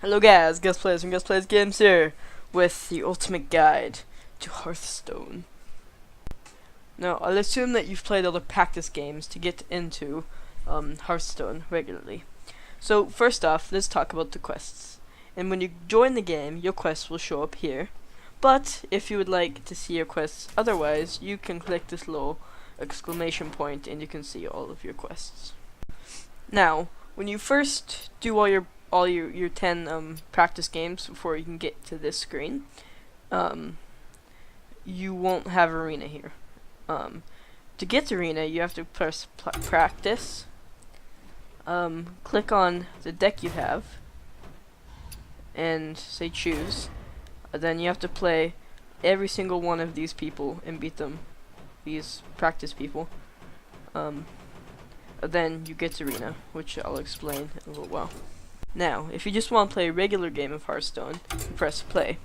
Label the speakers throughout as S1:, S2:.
S1: Hello guys, Guest Players from Guest Players Games here with the ultimate guide to Hearthstone. Now, I'll assume that you've played other practice games to get into Hearthstone regularly. So first off, let's talk about the quests. And when you join the game, your quests will show up here. But if you would like to see your quests otherwise, you can click this little exclamation point and you can see all of your quests. Now, when you first do all your 10 practice games before you can get to this screen, you won't have arena here. To get to arena, you have to press practice, click on the deck you have, and say choose. Then you have to play every single one of these people and beat them, these practice people. Then you get to arena, which I'll explain in a little while. Now, if you just want to play a regular game of Hearthstone, you press play.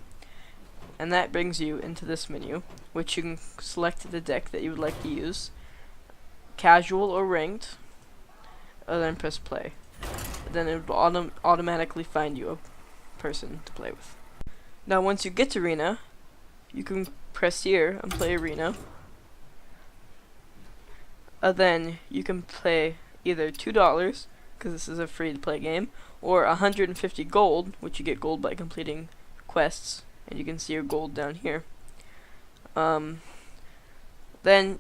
S1: And that brings you into this menu, which you can select the deck that you would like to use, casual or ranked, and then press play. Then it will automatically find you a person to play with. Now, once you get to arena, you can press here and play arena. Then you can play either $2, because this is a free-to-play game, or 150 gold, which you get gold by completing quests, and you can see your gold down here. Then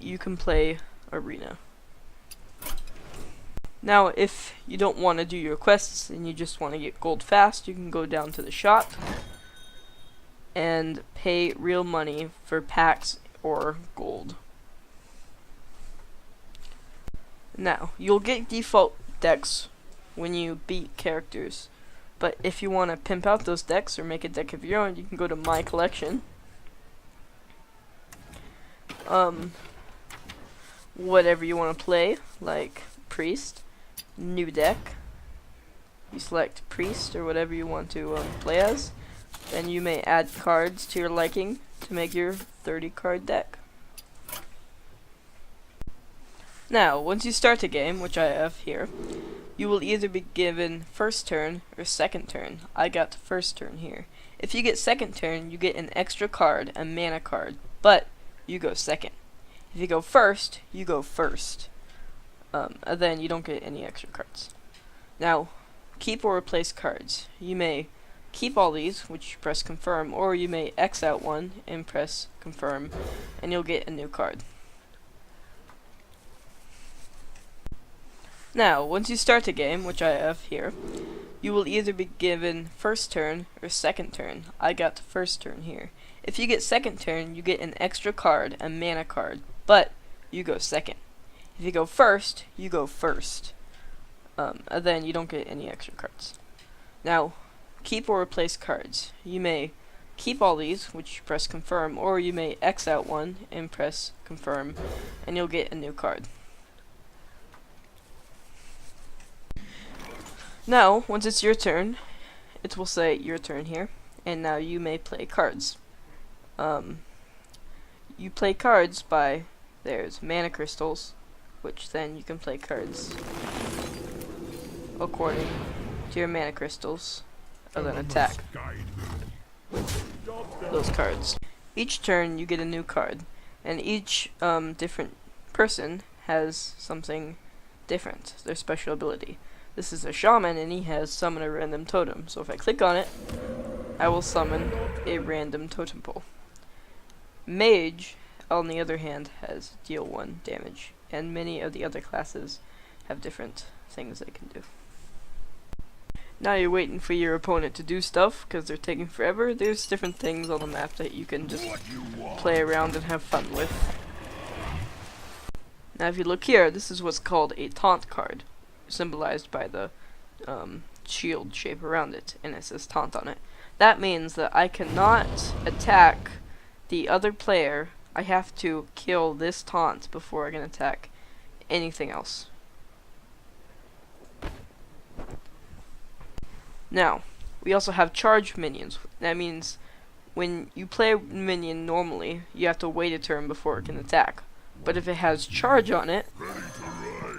S1: you can play arena. Now, if you don't want to do your quests and you just want to get gold fast, you can go down to the shop and pay real money for packs or gold. Now, you'll get default decks when you beat characters, but if you want to pimp out those decks or make a deck of your own, you can go to my collection, whatever you want to play, like priest, new deck, you select priest or whatever you want to play as, then you may add cards to your liking to make your 30 card deck. Now, once you start a game, which I have here, you will either be given first turn or second turn. I got first turn here. If you get second turn, you get an extra card, a mana card, but you go second. If you go first, you go first. And then you don't get any extra cards. Now, keep or replace cards. You may keep all these, which you press confirm, or you may X out one and press confirm, and you'll get a new card. Now, once you start a game, which I have here, you will either be given first turn or second turn. I got first turn here. If you get second turn, you get an extra card, a mana card, but you go second. If you go first, you go first. And then you don't get any extra cards. Now, keep or replace cards. You may keep all these, which you press confirm, or you may X out one and press confirm, and you'll get a new card. Now, once it's your turn, it will say your turn here, and now you may play cards. You play cards by, there's mana crystals, which then you can play cards according to your mana crystals, and then attack with those cards. Each turn you get a new card, and each different person has something different, their special ability. This is a shaman, and he has summon a random totem. So if I click on it, I will summon a random totem pole. Mage, on the other hand, has deal 1 damage, and many of the other classes have different things they can do. Now you're waiting for your opponent to do stuff, because they're taking forever. There's different things on the map that you can just play around and have fun with. Now if you look here, this is what's called a taunt card, symbolized by the shield shape around it, and it says taunt on it. That means that I cannot attack the other player. I have to kill this taunt before I can attack anything else. Now, we also have charge minions. That means when you play a minion normally, you have to wait a turn before it can attack. But if it has charge on it,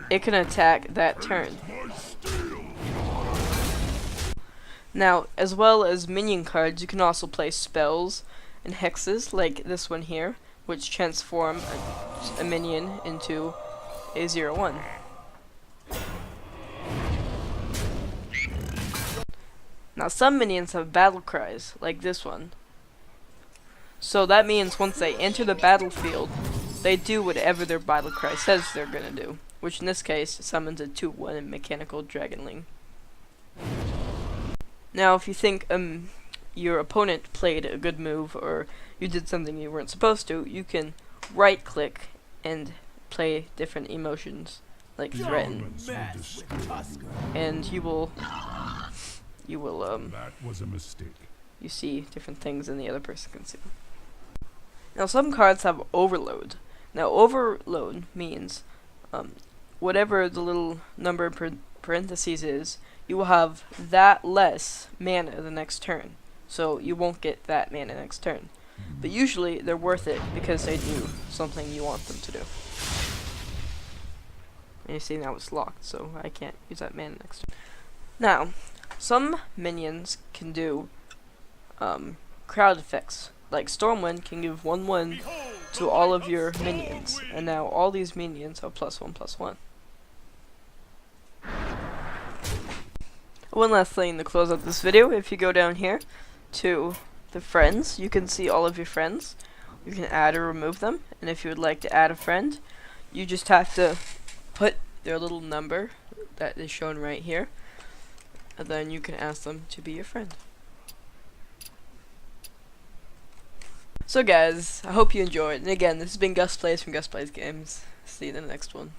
S1: it can attack that turn. Now, as well as minion cards, you can also play spells and hexes, like this one here, which transform a minion into a 0/1. Now, some minions have battle cries, like this one. So that means once they enter the battlefield, they do whatever their battle cry says they're gonna do, which in this case summons a 2/1 mechanical dragonling. Now, if you think your opponent played a good move or you did something you weren't supposed to, you can right click and play different emotions like threaten, and you will
S2: that was a mistake.
S1: you see different things than the other person can see. Now, some cards have overload. Now, overload means whatever the little number in parentheses is, you will have that less mana the next turn. So you won't get that mana next turn. But usually they're worth it because they do something you want them to do. And you see now it's locked, so I can't use that mana next turn. Now, some minions can do crowd effects. Like Stormwind can give 1/1 to all of your minions, and now all these minions have +1/+1. One last thing to close up this video, if you go down here to the friends, you can see all of your friends. You can add or remove them, and if you would like to add a friend, you just have to put their little number that is shown right here, and then you can ask them to be your friend. So guys, I hope you enjoyed, and again, this has been Gus Plays from Gus Plays Games. See you in the next one.